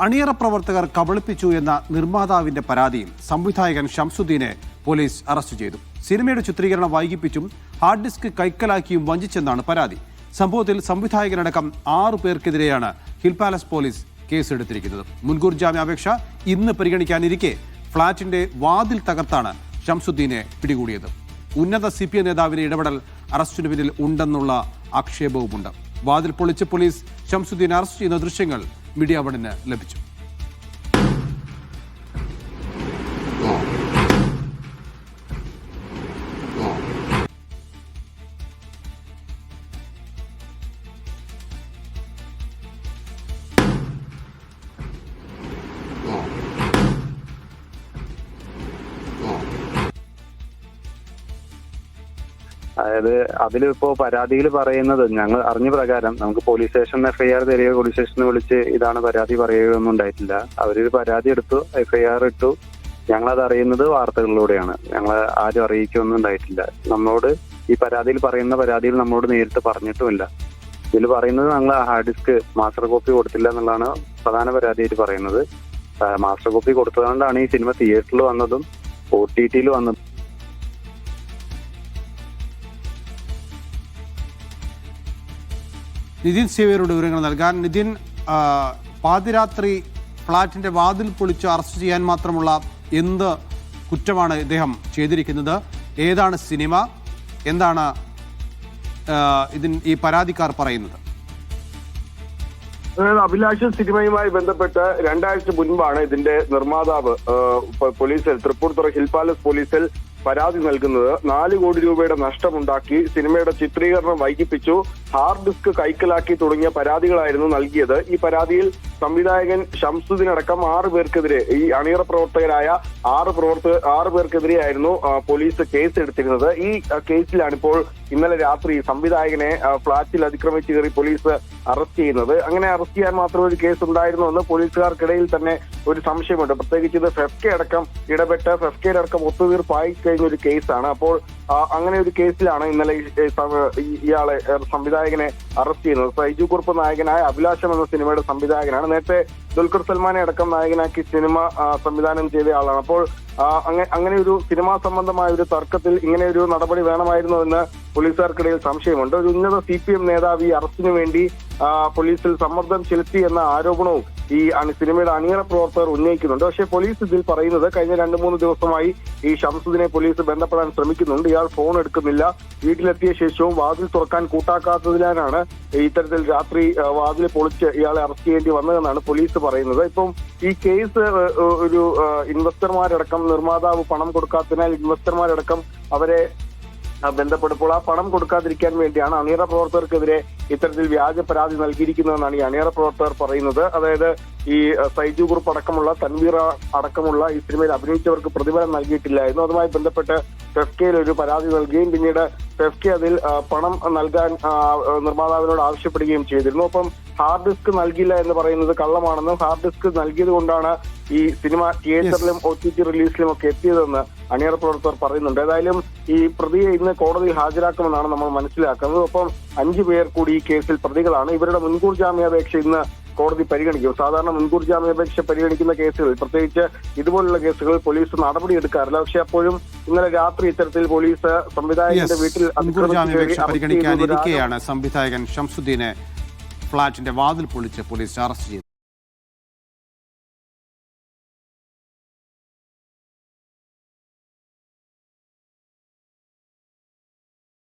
അണിയറ പ്രവർത്തകർ കബളിപ്പിച്ചു എന്ന നിർമ്മാതാവിന്റെ പരാതിയിൽ സംവിധായകൻ ഷംസുദ്ദീനെ പോലീസ് അറസ്റ്റ് ചെയ്തു. സിനിമയുടെ ചിത്രീകരണം വൈകിപ്പിച്ചും ഹാർഡ് ഡിസ്ക് കൈക്കലാക്കിയും വഞ്ചിച്ചെന്നാണ് പരാതി. സംഭവത്തിൽ സംവിധായകനടക്കം 6 പേർക്കെതിരെയാണ് ഹിൽ പാലസ് പോലീസ് കേസെടുത്തിരിക്കുന്നത്. മുൻകൂർ ജാമ്യാപേക്ഷ ഇന്ന് പരിഗണിക്കാനിരിക്കെ ഫ്ളാറ്റിന്റെ വാതിൽ തകർത്താണ് ഷംസുദ്ദീനെ പിടികൂടിയത്. ഉന്നത CPI നേതാവിന്റെ ഇടപെടൽ അറസ്റ്റിന് പിന്നിൽ ഉണ്ടെന്നുള്ള ആക്ഷേപവുമുണ്ട്. വാതിൽ പൊളിച്ച് പോലീസ് ഷംസുദ്ദീനെ അറസ്റ്റ് ചെയ്യുന്ന ദൃശ്യങ്ങൾ മീഡിയ വണിന് ലഭിച്ചു. അതായത് അതിലിപ്പോ പരാതിയിൽ പറയുന്നത് ഞങ്ങൾ അറിഞ്ഞ പ്രകാരം നമുക്ക് പോലീസ് സ്റ്റേഷൻ FIR തരികയോ പോലീസ് സ്റ്റേഷനിൽ വിളിച്ച് ഇതാണ് പരാതി പറയുകയോ ഒന്നും ഉണ്ടായിട്ടില്ല. അവരൊരു പരാതി എടുത്തു, FIR ഇട്ടു. ഞങ്ങളത് അറിയുന്നത് വാർത്തകളിലൂടെയാണ്. ഞങ്ങൾ ആരും അറിയിക്കൊന്നും ഉണ്ടായിട്ടില്ല. നമ്മളോട് ഈ പരാതിയിൽ നമ്മളോട് നേരിട്ട് പറഞ്ഞിട്ടുമില്ല. ഇതിൽ പറയുന്നത് ഞങ്ങൾ ഹാർഡ് ഡിസ്ക് മാസ്റ്റർ കോപ്പി കൊടുത്തില്ല എന്നുള്ളതാണ് പ്രധാന പരാതിയായിട്ട് പറയുന്നത്. മാസ്റ്റർ കോപ്പി കൊടുത്തതുകൊണ്ടാണ് ഈ സിനിമ തിയേറ്ററിൽ വന്നതും OTT വന്നതും. നിതിൻ സേവ്യറുടെ വിവരങ്ങൾ നൽകാൻ. നിതിൻ, പാതിരാത്രി ഫ്ളാറ്റിന്റെ വാതിൽ പൊളിച്ച് അറസ്റ്റ് ചെയ്യാൻ മാത്രമുള്ള എന്ത് കുറ്റമാണ് ഇദ്ദേഹം ചെയ്തിരിക്കുന്നത്? ഏതാണ് സിനിമ? എന്താണ് ഈ പരാതിക്കാർ പറയുന്നത്? അഭിലാഷ് സിനിമയുമായി ബന്ധപ്പെട്ട് 2 ആഴ്ച മുൻപാണ് ഇതിന്റെ നിർമ്മാതാവ് പോലീസിൽ തൃപ്പൂണിത്തുറ ഹിൽ പാലസ് പോലീസിൽ പരാതി നൽകുന്നത്. 4 കോടി രൂപയുടെ നഷ്ടമുണ്ടാക്കി, സിനിമയുടെ ചിത്രീകരണം വൈകിപ്പിച്ചു, ഹാർഡ് ഡിസ്ക് കൈക്കലാക്കി തുടങ്ങിയ പരാതികളായിരുന്നു നൽകിയത്. ഈ പരാതിയിൽ സംവിധായകൻ ഷംസുദ്ദീനടക്കം 6 പേർക്കെതിരെ, ഈ അണിയറ പ്രവർത്തകരായ 6 പേർക്കെതിരെയായിരുന്നു പോലീസ് കേസ് എടുത്തിരുന്നത്. ഈ കേസിലാണ് ഇപ്പോൾ ഇന്നലെ രാത്രി സംവിധായകനെ ഫ്ളാറ്റിൽ അതിക്രമിച്ച് കയറി പോലീസ് അറസ്റ്റ് ചെയ്യുന്നത്. അങ്ങനെ അറസ്റ്റ് ചെയ്യാൻ മാത്രം ഒരു കേസ് ഉണ്ടായിരുന്നു എന്ന് പോലീസുകാർക്കിടയിൽ തന്നെ ഒരു സംശയമുണ്ട്. പ്രത്യേകിച്ച് ഇത് ഫെഫ്കെ അടക്കം ഇടപെട്ട് ഫെഫ്കയുടെ അടക്കം ഒത്തുതീർപ്പായി കഴിഞ്ഞ ഒരു കേസാണ്. അപ്പോൾ അങ്ങനെ ഒരു കേസിലാണ് ഇന്നലെ ഇയാളെ സംവിധായകനെ അറസ്റ്റ് ചെയ്യുന്നത്. സൈജു കുറുപ്പ് നായകനായ അഭിലാഷം എന്ന സിനിമയുടെ സംവിധായകനാണ്. നേരത്തെ ദുൽഖർ സൽമാനെ അടക്കം നായകനാക്കി സിനിമ സംവിധാനം ചെയ്ത ആളാണ്. അപ്പോൾ അങ്ങനെ ഒരു സിനിമാ സംബന്ധമായ ഒരു തർക്കത്തിൽ ഇങ്ങനെ ഒരു നടപടി വേണമായിരുന്നു എന്ന് പോലീസുകാർക്കിടയിൽ സംശയമുണ്ട്. ഒരു ഉന്നത CPM നേതാവ് ഈ അറസ്റ്റിന് വേണ്ടി പോലീസിൽ സമ്മർദ്ദം ചെലുത്തി എന്ന ആരോപണവും ഈ സിനിമയുടെ അണിയറ പ്രവർത്തകർ ഉന്നയിക്കുന്നുണ്ട്. പക്ഷേ പോലീസ് ഇതിൽ പറയുന്നത് കഴിഞ്ഞ 2-3 ദിവസമായി ഈ ഷംസുദ്ദീനെ പോലീസ് ബന്ധപ്പെടാൻ ശ്രമിക്കുന്നുണ്ട്. ഇയാൾ ഫോൺ എടുക്കുന്നില്ല. വീട്ടിലെത്തിയ ശേഷവും വാതിൽ തുറക്കാൻ കൂട്ടാക്കാത്തതിനാലാണ് ഇത്തരത്തിൽ രാത്രി വാതിൽ പൊളിച്ച് ഇയാളെ അറസ്റ്റ് ചെയ്യേണ്ടി വന്നതെന്നാണ് പോലീസ് പറയുന്നത്. ഇപ്പം ഈ കേസ് ഒരു ഇൻവെസ്റ്റർമാരടക്കം, നിർമ്മാതാവ് പണം കൊടുക്കാത്തതിനാൽ ഇൻവെസ്റ്റർമാരടക്കം അവരെ ബന്ധപ്പെടുമ്പോൾ ആ പണം കൊടുക്കാതിരിക്കാൻ വേണ്ടിയാണ് അണിയറ പ്രവർത്തകർക്കെതിരെ ഇത്തരത്തിൽ വ്യാജ പരാതി നൽകിയിരിക്കുന്നതെന്നാണ് ഈ അണിയറ പ്രവർത്തകർ പറയുന്നത്. അതായത് ഈ സൈജു ഗ്രൂപ്പ് അടക്കമുള്ള, തൻവീർ അടക്കമുള്ള ഈ സിനിമയിൽ അഭിനയിച്ചവർക്ക് പ്രതിഫലം നൽകിയിട്ടില്ലായിരുന്നു. അതുമായി ബന്ധപ്പെട്ട് ഫെഫ്കയിൽ ഒരു പരാതി നൽകുകയും പിന്നീട് ഫെഫ്കെ അതിൽ പണം നൽകാൻ നിർമ്മാതാവിനോട് ആവശ്യപ്പെടുകയും ചെയ്തിരുന്നു. അപ്പം ഹാർഡ് ഡിസ്ക് നൽകില്ല എന്ന് പറയുന്നത് കള്ളമാണെന്നും ഹാർഡ് ഡിസ്ക് നൽകിയത് കൊണ്ടാണ് ഈ സിനിമ തിയേറ്ററിലും OTT റിലീസിലും ഒക്കെ എത്തിയതെന്ന് അണിയറ പ്രവർത്തകർ പറയുന്നുണ്ട്. ഏതായാലും ഈ പ്രതിയെ ഇന്ന് കോടതിയിൽ ഹാജരാക്കുമെന്നാണ് നമ്മൾ മനസ്സിലാക്കുന്നത്. ഒപ്പം 5 പേർ കൂടി ഈ കേസിൽ പ്രതികളാണ്. ഇവരുടെ മുൻകൂർ ജാമ്യാപേക്ഷ ഇന്ന് കോടതി പരിഗണിക്കും. സാധാരണ മുൻകൂർ ജാമ്യാപേക്ഷ പരിഗണിക്കുന്ന കേസുകൾ, പ്രത്യേകിച്ച് ഇതുപോലുള്ള കേസുകൾ പോലീസ് നടപടിയെടുക്കാറില്ല. പക്ഷെ അപ്പോഴും ഇന്നലെ രാത്രി ഇത്തരത്തിൽ പോലീസ് സംവിധായകന്റെ വീട്ടിൽ പരിഗണിക്കാനിരിക്കെയാണ് സംവിധായകൻ ഷംസുദ്ദീനെ ഫ്ളാറ്റിന്റെ വാതിൽ പൊളിച്ച് പോലീസ് അറസ്റ്റ് ചെയ്തത്.